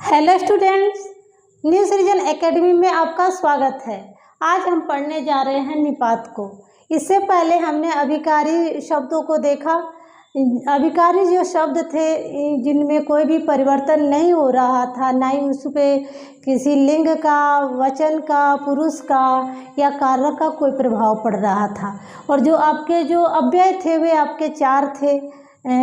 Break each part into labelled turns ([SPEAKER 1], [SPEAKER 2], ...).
[SPEAKER 1] Hello students, new सृजन academy में आपका स्वागत है। आज हम पढ़ने जा रहे हैं निपात को। इससे पहले हमने अभिकारी शब्दों को देखा। अभिकारी जो शब्द थे जिनमें कोई भी परिवर्तन नहीं हो रहा था, ना ही उस पर किसी लिंग का, वचन का, पुरुष का या कारक का कोई प्रभाव पड़ रहा था। और जो आपके जो अव्यय थे वे आपके चार थे: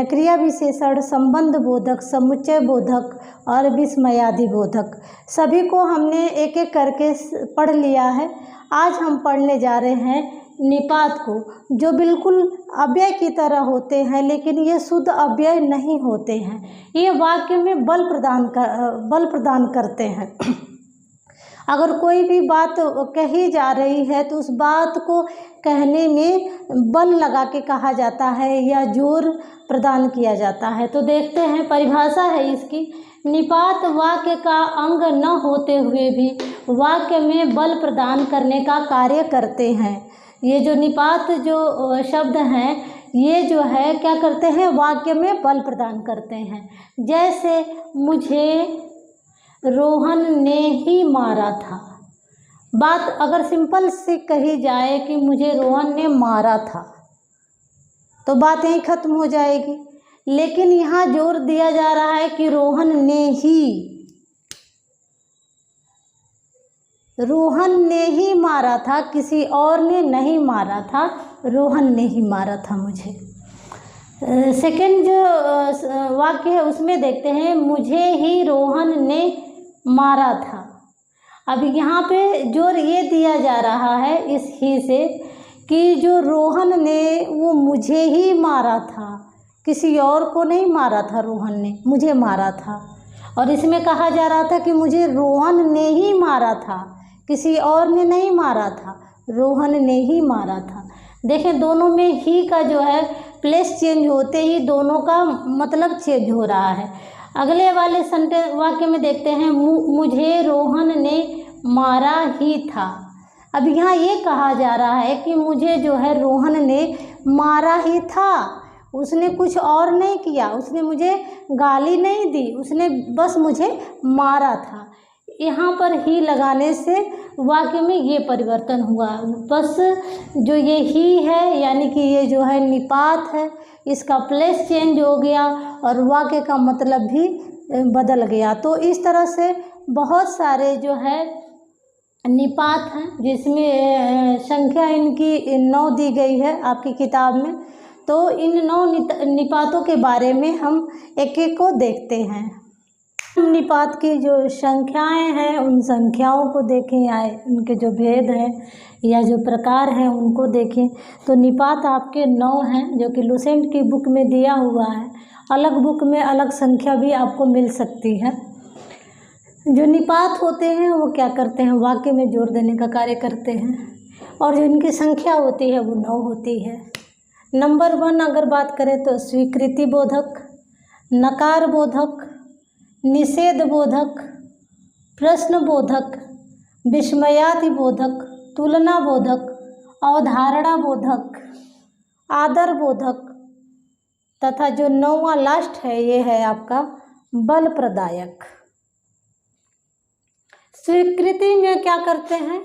[SPEAKER 1] क्रिया विशेषण, संबंध बोधक, समुच्चय बोधक और विस्मयादि बोधक। सभी को हमने एक एक करके पढ़ लिया है। आज हम पढ़ने जा रहे हैं निपात को, जो बिल्कुल अव्यय की तरह होते हैं, लेकिन ये शुद्ध अव्यय नहीं होते हैं। ये वाक्य में बल प्रदान करते हैं। अगर कोई भी बात कही जा रही है तो उस बात को कहने में बल लगा के कहा जाता है या जोर प्रदान किया जाता है। तो देखते हैं, परिभाषा है इसकी: निपात वाक्य का अंग न होते हुए भी वाक्य में बल प्रदान करने का कार्य करते हैं। ये जो निपात जो शब्द हैं, ये जो है क्या करते हैं, वाक्य में बल प्रदान करते हैं। जैसे मुझे रोहन ने ही मारा था। बात अगर सिंपल से कही जाए कि मुझे रोहन ने मारा था, तो बात यहीं खत्म हो जाएगी। लेकिन यहाँ जोर दिया जा रहा है कि रोहन ने ही मारा था, किसी और ने नहीं मारा था, रोहन ने ही मारा था मुझे। सेकंड जो वाक्य है उसमें देखते हैं, मुझे ही रोहन ने मारा था। अब यहाँ पे जोर ये दिया जा रहा है इस ही से कि जो रोहन ने वो मुझे ही मारा था, किसी और को नहीं मारा था, रोहन ने मुझे मारा था। और इसमें कहा जा रहा था कि मुझे रोहन ने ही मारा था, किसी और ने नहीं मारा था, रोहन ने ही मारा था। देखें, दोनों में ही का जो है प्लेस चेंज होते ही दोनों का मतलब चेंज हो रहा है। अगले वाले सेंटेंस वाक्य में देखते हैं, मुझे रोहन ने मारा ही था। अब यहाँ ये कहा जा रहा है कि मुझे जो है रोहन ने मारा ही था, उसने कुछ और नहीं किया, उसने मुझे गाली नहीं दी, उसने बस मुझे मारा था। यहाँ पर ही लगाने से वाक्य में ये परिवर्तन हुआ। बस जो ये ही है, यानी कि ये जो है निपात है, इसका प्लेस चेंज हो गया और वाक्य का मतलब भी बदल गया। तो इस तरह से बहुत सारे जो है निपात हैं, जिसमें संख्या इनकी 9 दी गई है आपकी किताब में। तो इन 9 निपातों के बारे में हम एक एक को देखते हैं। निपात की जो संख्याएं हैं उन संख्याओं को देखें, या उनके जो भेद हैं या जो प्रकार हैं उनको देखें। तो निपात आपके 9 हैं, जो कि लुसेंट की बुक में दिया हुआ है। अलग बुक में अलग संख्या भी आपको मिल सकती है। जो निपात होते हैं वो क्या करते हैं, वाक्य में जोर देने का कार्य करते हैं, और जो इनकी संख्या होती है वो 9 होती है। नंबर 1 अगर बात करें तो स्वीकृति बोधक, नकार बोधक, निषेध बोधक, प्रश्न बोधक, विस्मयादि बोधक, तुलना बोधक, अवधारणा बोधक, आदर बोधक, तथा जो 9वां लास्ट है ये है आपका बल प्रदायक। स्वीकृति में क्या करते हैं,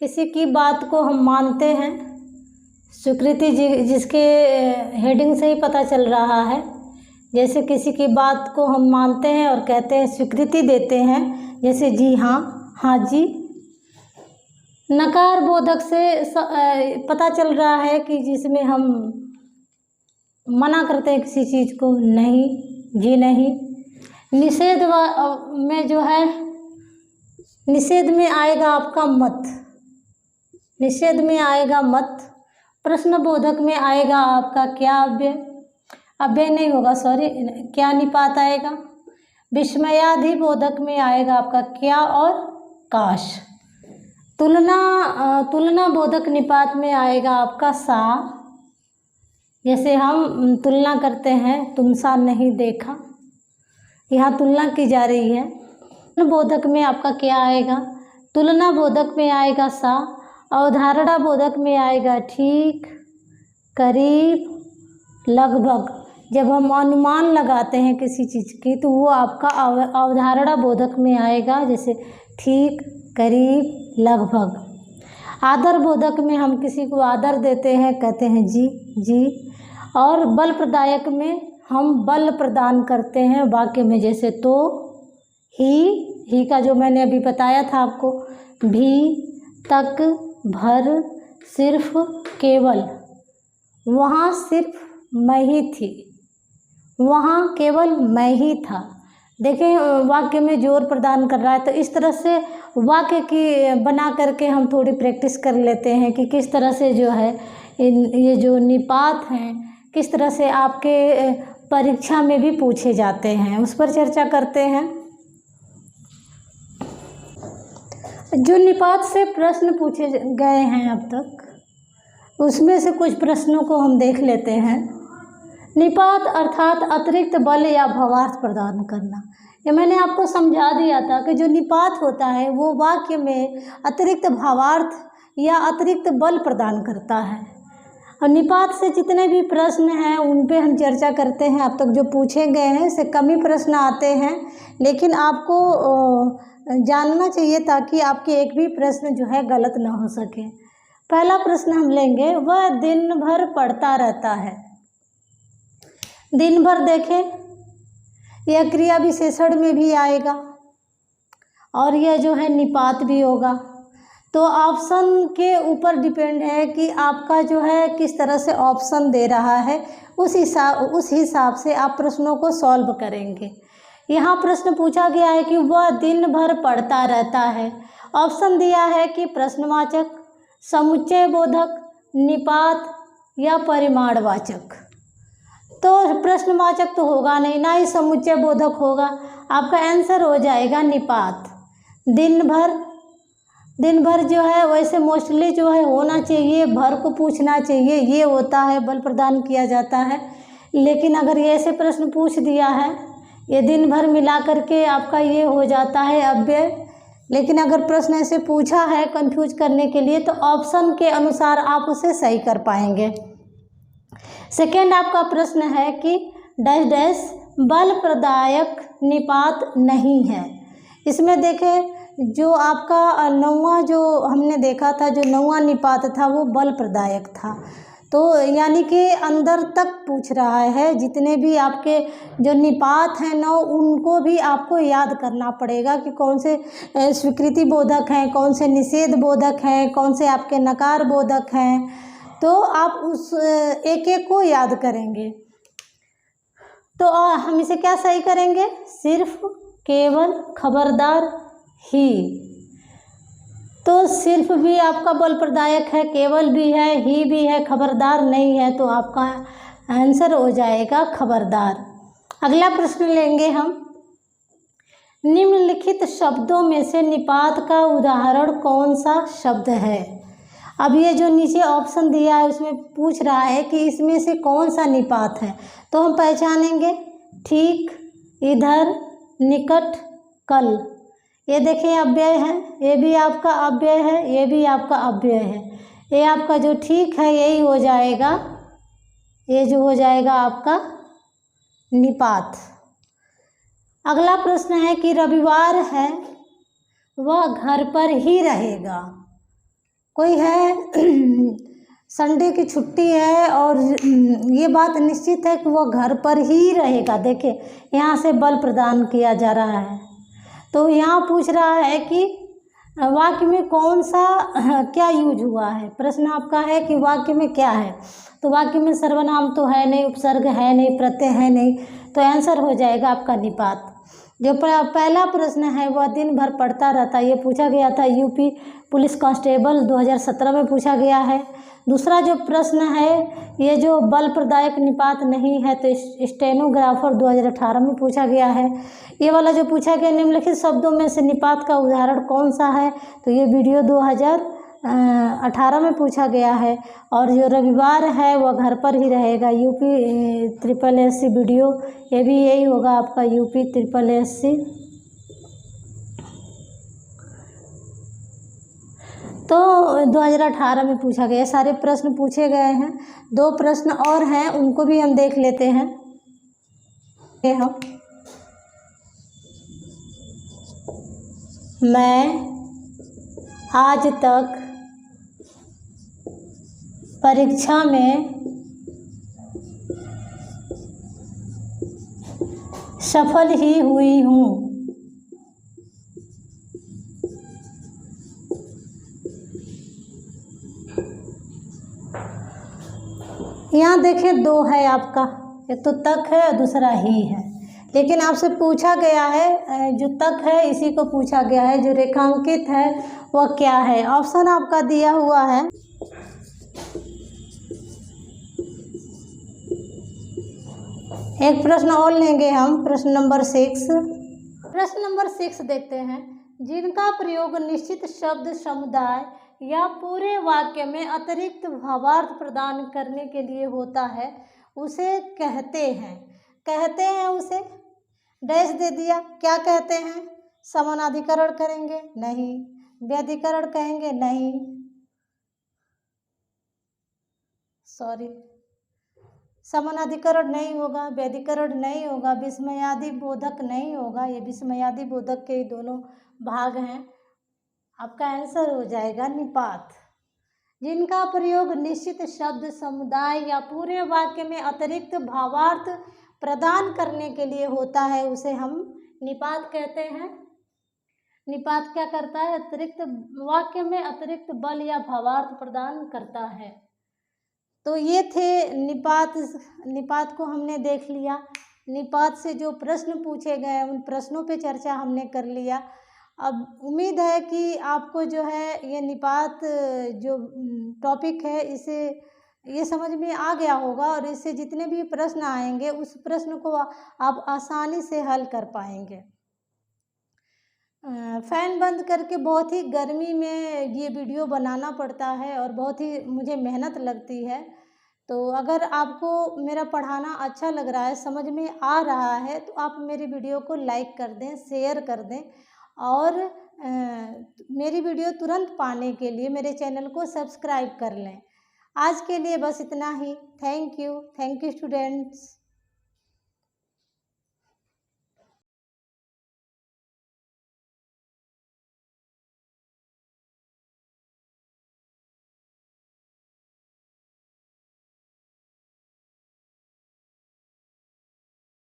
[SPEAKER 1] किसी की बात को हम मानते हैं। स्वीकृति जिसके हेडिंग से ही पता चल रहा है, जैसे किसी की बात को हम मानते हैं और कहते हैं, स्वीकृति देते हैं, जैसे जी हाँ, हाँ जी। नकार बोधक से पता चल रहा है कि जिसमें हम मना करते हैं किसी चीज़ को, नहीं, जी नहीं। निषेध में जो है, निषेध में आएगा आपका मत, निषेध में आएगा मत। प्रश्न बोधक में आएगा आपका क्या अव्यय नहीं होगा, सॉरी, क्या निपात आएगा। विस्मयादि बोधक में आएगा आपका क्या और काश। तुलना बोधक निपात में आएगा आपका सा। जैसे हम तुलना करते हैं, तुम सा नहीं देखा, यहाँ तुलना की जा रही है। बोधक में आपका क्या आएगा, तुलना बोधक में आएगा सा। अवधारणा बोधक में आएगा ठीक, करीब, लगभग। जब हम अनुमान लगाते हैं किसी चीज़ की तो वो आपका अवधारणा बोधक में आएगा, जैसे ठीक, करीब, लगभग। आदर बोधक में हम किसी को आदर देते हैं, कहते हैं जी जी। और बल प्रदायक में हम बल प्रदान करते हैं वाक्य में, जैसे तो, ही का जो मैंने अभी बताया था आपको, भी, तक, भर, सिर्फ, केवल। वहाँ सिर्फ मैं ही थी, वहाँ केवल मैं ही था। देखें वाक्य में जोर प्रदान कर रहा है। तो इस तरह से वाक्य की बना करके हम थोड़ी प्रैक्टिस कर लेते हैं कि किस तरह से जो है ये जो निपात हैं किस तरह से आपके परीक्षा में भी पूछे जाते हैं, उस पर चर्चा करते हैं। जो निपात से प्रश्न पूछे गए हैं अब तक, उसमें से कुछ प्रश्नों को हम देख लेते हैं। निपात अर्थात अतिरिक्त बल या भावार्थ प्रदान करना। ये मैंने आपको समझा दिया था कि जो निपात होता है वो वाक्य में अतिरिक्त भावार्थ या अतिरिक्त बल प्रदान करता है। और निपात से जितने भी प्रश्न हैं उन पे हम चर्चा करते हैं। अब तक जो पूछे गए हैं इससे कम ही प्रश्न आते हैं, लेकिन आपको जानना चाहिए ताकि आपके एक भी प्रश्न जो है गलत ना हो सके। पहला प्रश्न हम लेंगे, वह दिन भर पढ़ता रहता है। दिन भर देखें, यह क्रिया विशेषण में भी आएगा और यह जो है निपात भी होगा। तो ऑप्शन के ऊपर डिपेंड है कि आपका जो है किस तरह से ऑप्शन दे रहा है, उस हिसाब से आप प्रश्नों को सॉल्व करेंगे। यहाँ प्रश्न पूछा गया है कि वह दिन भर पढ़ता रहता है। ऑप्शन दिया है कि प्रश्नवाचक, समुच्चय बोधक, निपात या परिमाणवाचक। तो प्रश्नवाचक तो होगा नहीं, ना ही समुच्चय बोधक होगा। आपका आंसर हो जाएगा निपात। दिन भर जो है वैसे मोस्टली जो है होना चाहिए, भर को पूछना चाहिए, ये होता है बल प्रदान किया जाता है। लेकिन अगर ये ऐसे प्रश्न पूछ दिया है, ये दिन भर मिला करके आपका ये हो जाता है अव्यय। लेकिन अगर प्रश्न ऐसे पूछा है कंफ्यूज करने के लिए, तो ऑप्शन के अनुसार आप उसे सही कर पाएंगे। सेकेंड आपका प्रश्न है कि डैश डैश बल प्रदायक निपात नहीं है। इसमें देखें, जो आपका नौवां जो हमने देखा था, जो नौवां निपात था वो बल प्रदायक था। तो यानी कि अंदर तक पूछ रहा है, जितने भी आपके जो निपात हैं नौ, उनको भी आपको याद करना पड़ेगा कि कौन से स्वीकृति बोधक हैं, कौन से निषेध बोधक हैं, कौन से आपके नकार बोधक हैं। तो आप उस एक एक को याद करेंगे। तो हम इसे क्या सही करेंगे, सिर्फ, केवल, खबरदार, ही। तो सिर्फ भी आपका बल प्रदायक है, केवल भी है, ही भी है, खबरदार नहीं है, तो आपका आंसर हो जाएगा खबरदार। अगला प्रश्न लेंगे हम, निम्नलिखित शब्दों में से निपात का उदाहरण कौन सा शब्द है। अब ये जो नीचे ऑप्शन दिया है उसमें पूछ रहा है कि इसमें से कौन सा निपात है। तो हम पहचानेंगे, ठीक, इधर, निकट, कल। ये देखिए अव्यय है, ये भी आपका अव्यय है, ये भी आपका अव्यय है। ये आपका जो ठीक है यही हो जाएगा, ये जो हो जाएगा आपका निपात। अगला प्रश्न है कि रविवार है, वह घर पर ही रहेगा। कोई है संडे की छुट्टी है और ये बात निश्चित है कि वह घर पर ही रहेगा। देखिए यहाँ से बल प्रदान किया जा रहा है। तो यहाँ पूछ रहा है कि वाक्य में कौन सा क्या यूज हुआ है। प्रश्न आपका है कि वाक्य में क्या है। तो वाक्य में सर्वनाम तो है नहीं, उपसर्ग है नहीं, प्रत्यय है नहीं, तो आंसर हो जाएगा आपका निपात। जो पहला प्रश्न है वह दिन भर पढ़ता रहता, ये पूछा गया था यूपी पुलिस कांस्टेबल 2017 में पूछा गया है। दूसरा जो प्रश्न है ये जो बल प्रदायक निपात नहीं है, तो स्टेनोग्राफर 2018 में पूछा गया है। ये वाला जो पूछा गया निम्नलिखित शब्दों में से निपात का उदाहरण कौन सा है, तो ये वीडियो 2018 में पूछा गया है। और जो रविवार है वह घर पर ही रहेगा, यूपी SSSC वीडियो, ये भी यही होगा आपका यूपी SSSC। तो 2018 में पूछा गया। सारे प्रश्न पूछे गए हैं। 2 प्रश्न और हैं, उनको भी हम देख लेते हैं। हम मैं आज तक परीक्षा में सफल ही हुई हूँ। यहाँ देखिए दो है आपका, एक तो तक है और दूसरा ही है, लेकिन आपसे पूछा गया है जो तक है इसी को पूछा गया है, जो रेखांकित है वह क्या है। ऑप्शन आपका दिया हुआ है। एक प्रश्न और लेंगे हम, प्रश्न नंबर 6। प्रश्न नंबर 6 देखते हैं। जिनका प्रयोग निश्चित शब्द समुदाय या पूरे वाक्य में अतिरिक्त भावार्थ प्रदान करने के लिए होता है उसे कहते हैं उसे डैश दे दिया। क्या कहते हैं? समानाधिकरण करेंगे? नहीं। व्यधिकरण कहेंगे? नहीं। समानाधिकरण नहीं होगा, व्यधिकरण नहीं होगा, विस्मयादि बोधक नहीं होगा। ये विस्मयादि बोधक के दोनों भाग हैं। आपका आंसर हो जाएगा निपात। जिनका प्रयोग निश्चित शब्द समुदाय या पूरे वाक्य में अतिरिक्त भावार्थ प्रदान करने के लिए होता है उसे हम निपात कहते हैं। निपात क्या करता है? अतिरिक्त वाक्य में अतिरिक्त बल या भावार्थ प्रदान करता है। तो ये थे निपात को हमने देख लिया। निपात से जो प्रश्न पूछे गए उन प्रश्नों पे चर्चा हमने कर लिया। अब उम्मीद है कि आपको जो है ये निपात जो टॉपिक है इसे ये समझ में आ गया होगा और इससे जितने भी प्रश्न आएंगे उस प्रश्न को आप आसानी से हल कर पाएंगे। फ़ैन बंद करके बहुत ही गर्मी में ये वीडियो बनाना पड़ता है और बहुत ही मुझे मेहनत लगती है। तो अगर आपको मेरा पढ़ाना अच्छा लग रहा है, समझ में आ रहा है, तो आप मेरी वीडियो को लाइक कर दें, शेयर कर दें और मेरी वीडियो तुरंत पाने के लिए मेरे चैनल को सब्सक्राइब कर लें। आज के लिए बस इतना ही। Thank you students.